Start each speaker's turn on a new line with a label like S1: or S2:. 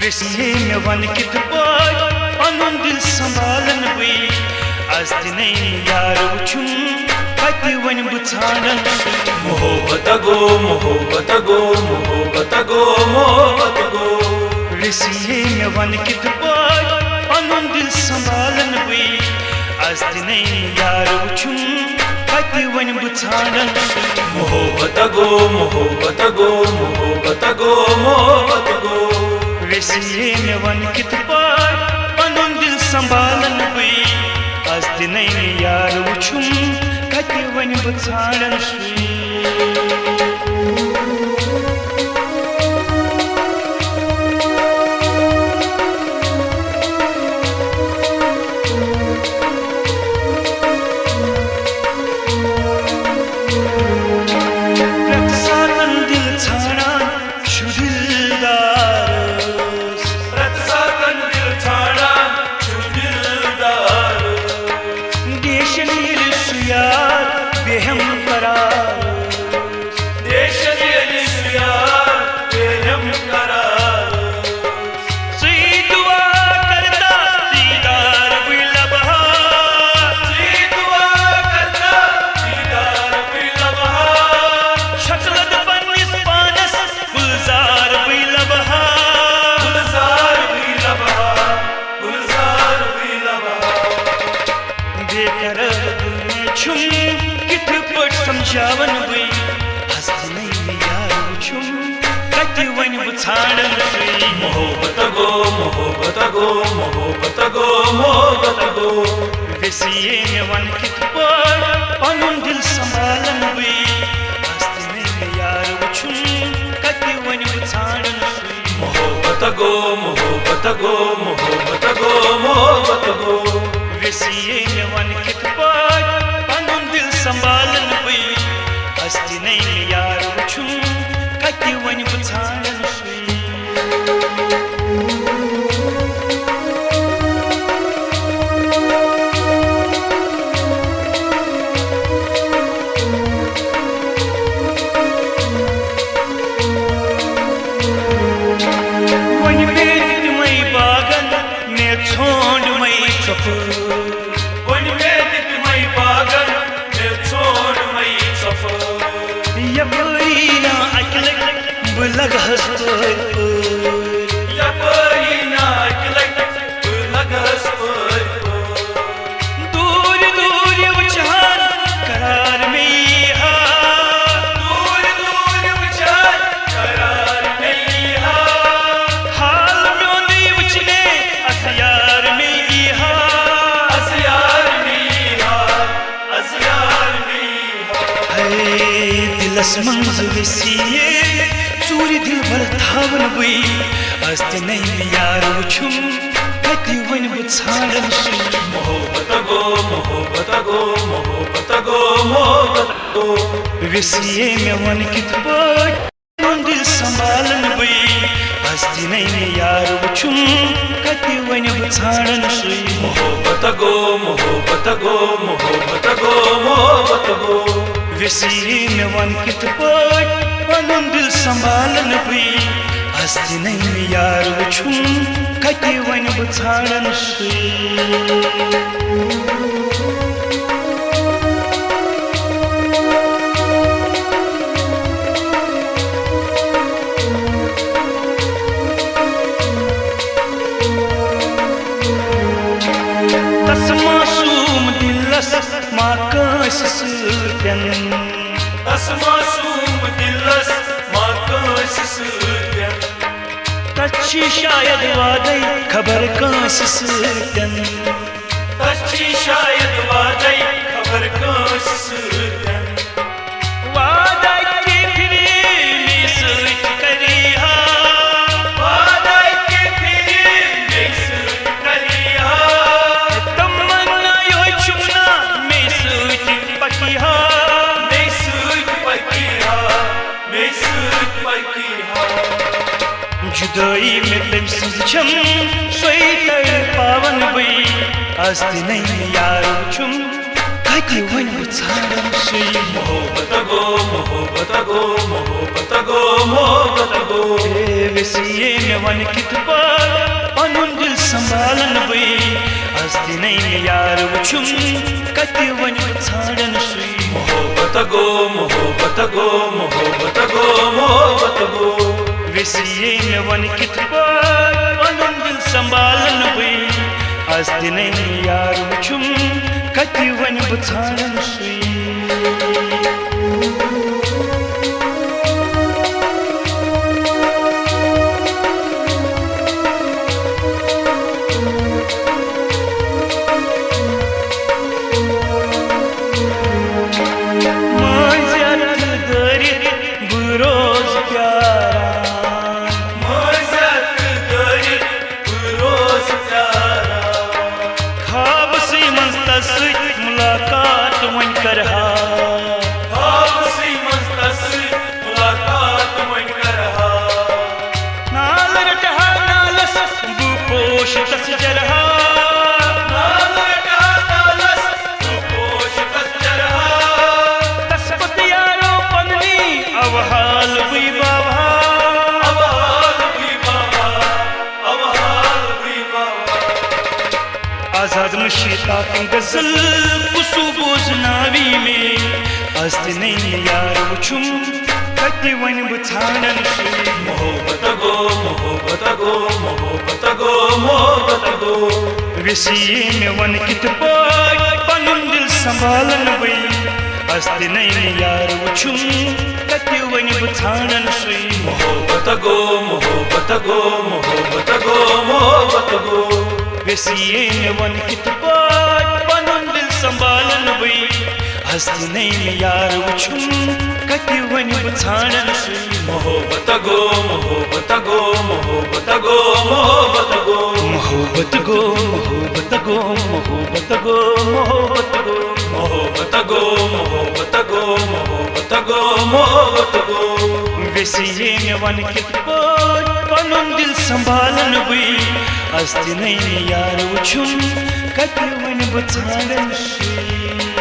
S1: वेसिए मे one कित पाय पनुन दिल संभालन बई आज दिनै यार वुछुम कति वन बुछाडन
S2: मोहब्बत गो मोहब्बत गो मोहब्बत गो मोहब्बत गो
S1: वेसिए मे वन कित पाय पनुन दिल संभालन बई आज दिनै यार वुछुम कति वन बुछाडन
S2: मोहब्बत गो मोहब्बत गो मोहब्बत गो मोहब्बत गो
S1: वेसिए मे वन कित पाय पनुन दिल संभालन बई आज दिनै यार वुछुम कति वन बुछाडन समझावन बई आज दिनै यार वुछुम कति वन बुछाडन
S2: मोहब्बत गो मोहब्बत गो मोहब्बत गो मोहब्बत गो
S1: वेसिए मे वन कित पाय पनुन दिल संभालन बई आज दिनै यार वुछुम कति वन बुछाडन
S2: मोहब्बत गो मोहब्बत गो मोहब्बत गो मोहब्बत गो
S1: वेसिए मे वन कित पाय पनुन दिल संभालन बई आज दिनै यार वुछुम कति वन बुछाडन वन बेद मै बागन मे छोड़ मै चपू
S2: वन बेद मै बागन मे छोड़ मै चपू
S1: यपरी ना अकल बुलग हस्तोय
S2: यपरी ना अकल बुलग हस्तोय
S1: दूर दूर उछाल करार में हा
S2: दूर दूर उछाल करार में हा
S1: हाल में नहीं उछले असयार में हा
S2: असयार में हा असयार में हा
S1: दिलस मंज वेसिए चूरी दिल भर थावन बई आज दिनै यार वुछुम कति वन बुछाडन
S2: मोहब्बत गो मोहब्बत गो मोहब्बत गो मोहब्बत गो
S1: वेसिए मे वन कित पाय पनुन दिल संभालन बई आज दिनै यार वुछुम कति वन बुछाडन
S2: मोहब्बत गो मोहब्बत गो मोहब्बत गो मोहब्बत गो
S1: वेसिए मे वन कित पाय पनुन दिल संभालन बई आज दिनै यार वुछुम कति वन बुछाडन तस मासूम दिलस मा कांस सृत्यन
S2: तस मासूम दिलस मा कांस सृत्यन
S1: तच्छी शायद वादई खबर कांस सृत्यन
S2: तच्छी शायद वादई खबर कांस सृत्यन
S1: वादा के फिर में सृत करिहा
S2: वादा के फिर में सृत करिहा
S1: तमन्ना यो चुना में सृत पकिहा
S2: में सृत पकिहा में सृत पकिहा
S1: जुदाई में तम सिझम सोई तर पावन बई आज दिनै यार वुछुम कति वन बुछाड़न सुई
S2: मोहब्बत गो मोहब्बत गो मोहब्बत गो मोहब्बत गो
S1: वेसिए में वन कित पर पनुन दिल संभालन बई अस्ति नहीं यार वुछुम कति वन बुछाड़न सुई
S2: मोहब्बत गो मोहब्बत गो मोहब्बत गो मोहब्बत गो
S1: वेसिए में वन कित पर पनुन दिल संभालन बई अस्ति नहीं यार वुछुम कति वन बुछाड़न सुई मुलाकात वन करहा
S2: मुलाकात वन करहा
S1: नाल रटहा नालस बुपोश तस जरहा
S2: नाल रटहा नालस बुपोश तस जरहा
S1: तस्पत यारो पन्नी अवहाल हुई बाबा
S2: अवहाल हुई बाबा अवहाल हुई बाबा
S1: आजाद मुशीता की गजल कुसुबोज नावी में अस्ति नहीं यार वुछुम कति वन बुछाड़न सुई
S2: मोहब्बत गो मोहब्बत गो मोहब्बत गो मोहब्बत गो
S1: वेसिए में वन कित पर पनुन दिल संभालन बई अस्ति नहीं यार वुछुम कति वन बुछाड़न सुई
S2: मोहब्बत गो मोहब्बत गो मोहब्बत गो मोहब्बत गो
S1: वेसिए में वन कित पर पनुन दिल संभालन बई अस्ति नहीं यार वुछुम कति वन बुछाड़न सुई
S2: मोहब्बत गो मोहब्बत गो मोहब्बत गो मोहब्बत गो
S1: मोहब्बत गो मोहब्बत गो मोहब्बत गो मोहब्बत गो
S2: मोहब्बत गो मोहब्बत गो मोहब्बत गो मोहब्बत गो
S1: वेसिए में वन कित पर पनुन दिल संभालन बई अस्ति नहीं यार वुछुम कति वन बुछाड़न सुई।